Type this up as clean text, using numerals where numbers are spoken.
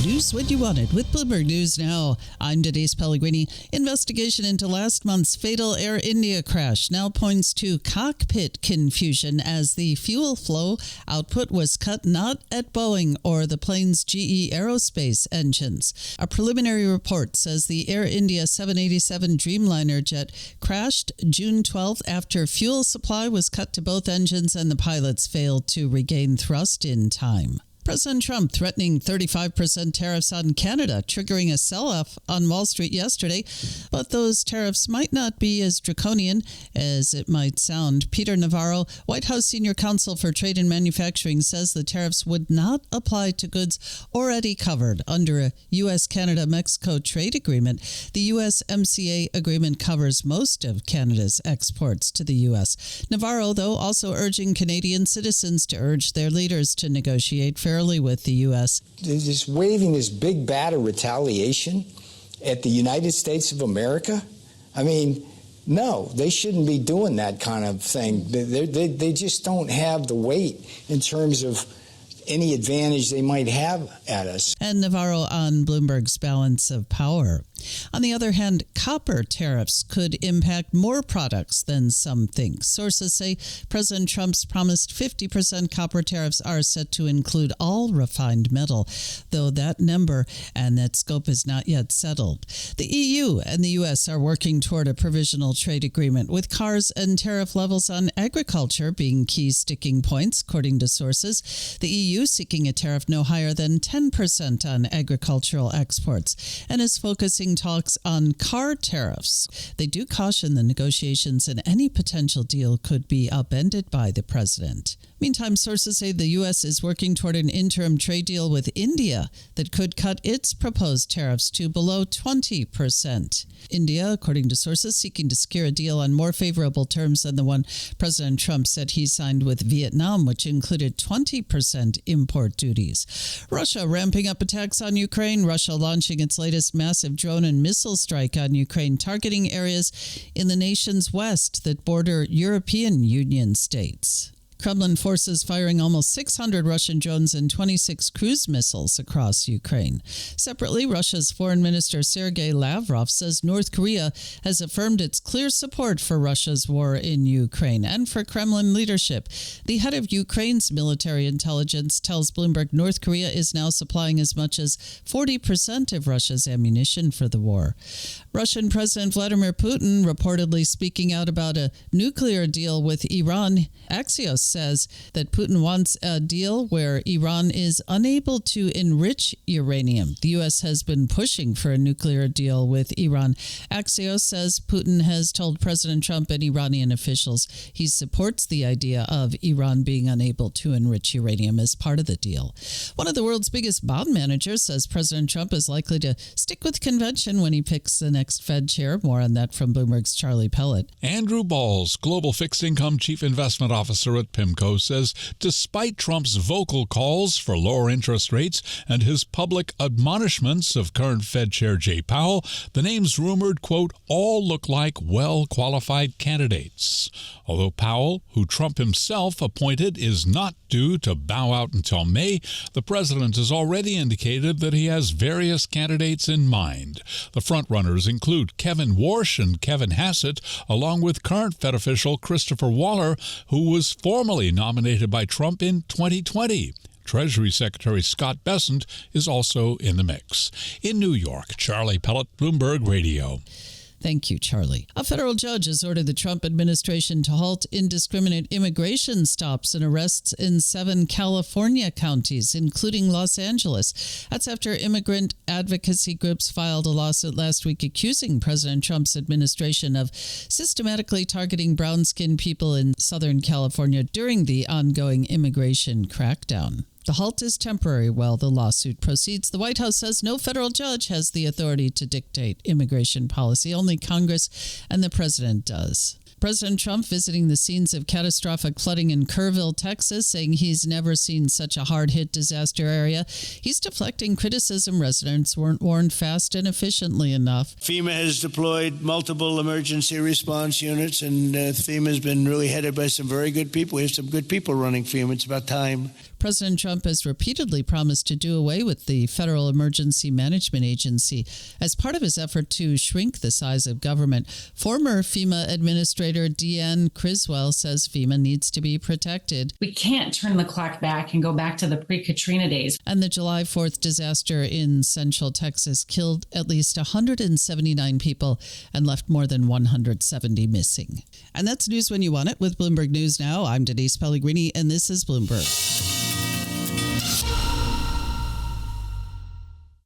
News when you want it with Bloomberg News Now. I'm Denise Pellegrini. Investigation into last month's fatal Air India crash now points to cockpit confusion as the fuel flow output was cut not at Boeing or the plane's GE Aerospace engines. A preliminary report says the Air India 787 Dreamliner jet crashed June 12th after fuel supply was cut to both engines and the pilots failed to regain thrust in time. President Trump threatening 35% tariffs on Canada, triggering a sell-off on Wall Street yesterday. But those tariffs might not be as draconian as it might sound. Peter Navarro, White House Senior Counsel for Trade and Manufacturing, says the tariffs would not apply to goods already covered under a U.S.-Canada-Mexico trade agreement. The USMCA agreement covers most of Canada's exports to the U.S. Navarro, though, also urging Canadian citizens to urge their leaders to negotiate fairly with the U.S. They're just waving this big bat of retaliation at the United States of America. I mean, no, they shouldn't be doing that kind of thing. They just don't have the weight in terms of any advantage they might have at us. And Navarro on Bloomberg's balance of power. On the other hand, copper tariffs could impact more products than some think. Sources say President Trump's promised 50% copper tariffs are set to include all refined metal, though that number and that scope is not yet settled. The EU and the U.S. are working toward a provisional trade agreement, with cars and tariff levels on agriculture being key sticking points, according to sources. The EU seeking a tariff no higher than 10% on agricultural exports and is focusing talks on car tariffs. They do caution the negotiations and any potential deal could be upended by the president. Meantime, sources say the U.S. is working toward an interim trade deal with India that could cut its proposed tariffs to below 20%. India, according to sources, seeking to secure a deal on more favorable terms than the one President Trump said he signed with Vietnam, which included 20% import duties. Russia ramping up attacks on Ukraine. Russia launching its latest massive drone and missile strike on Ukraine, targeting areas in the nation's west that border European Union states. Kremlin forces firing almost 600 Russian drones and 26 cruise missiles across Ukraine. Separately, Russia's Foreign Minister Sergei Lavrov says North Korea has affirmed its clear support for Russia's war in Ukraine and for Kremlin leadership. The head of Ukraine's military intelligence tells Bloomberg North Korea is now supplying as much as 40% of Russia's ammunition for the war. Russian President Vladimir Putin reportedly speaking out about a nuclear deal with Iran. Axios says that Putin wants a deal where Iran is unable to enrich uranium. The U.S. has been pushing for a nuclear deal with Iran. Axios says Putin has told President Trump and Iranian officials he supports the idea of Iran being unable to enrich uranium as part of the deal. One of the world's biggest bond managers says President Trump is likely to stick with convention when he picks the next Fed chair. More on that from Bloomberg's Charlie Pellet. Andrew Balls, Global Fixed Income Chief Investment Officer at Pimco, says despite Trump's vocal calls for lower interest rates and his public admonishments of current Fed Chair Jay Powell, the names rumored, quote, all look like well-qualified candidates. Although Powell, who Trump himself appointed, is not due to bow out until May, the president has already indicated that he has various candidates in mind. The frontrunners include Kevin Warsh and Kevin Hassett, along with current Fed official Christopher Waller, who was formally nominated by Trump in 2020. Treasury Secretary Scott Bessent is also in the mix. In New York, Charlie Pellet, Bloomberg Radio. Thank you, Charlie. A federal judge has ordered the Trump administration to halt indiscriminate immigration stops and arrests in 7 California counties, including Los Angeles. That's after immigrant advocacy groups filed a lawsuit last week accusing President Trump's administration of systematically targeting brown-skinned people in Southern California during the ongoing immigration crackdown. The halt is temporary while the lawsuit proceeds. The White House says no federal judge has the authority to dictate immigration policy. Only Congress and the president does. President Trump visiting the scenes of catastrophic flooding in Kerrville, Texas, saying he's never seen such a hard-hit disaster area. He's deflecting criticism residents weren't warned fast and efficiently enough. FEMA has deployed multiple emergency response units, and FEMA has been really headed by some very good people. We have some good people running FEMA. It's about time. President Trump has repeatedly promised to do away with the Federal Emergency Management Agency as part of his effort to shrink the size of government. Former FEMA Administrator Deanne Criswell says FEMA needs to be protected. We can't turn the clock back and go back to the pre-Katrina days. And the July 4th disaster in Central Texas killed at least 179 people and left more than 170 missing. And that's news when you want it with Bloomberg News Now. I'm Denise Pellegrini, and this is Bloomberg.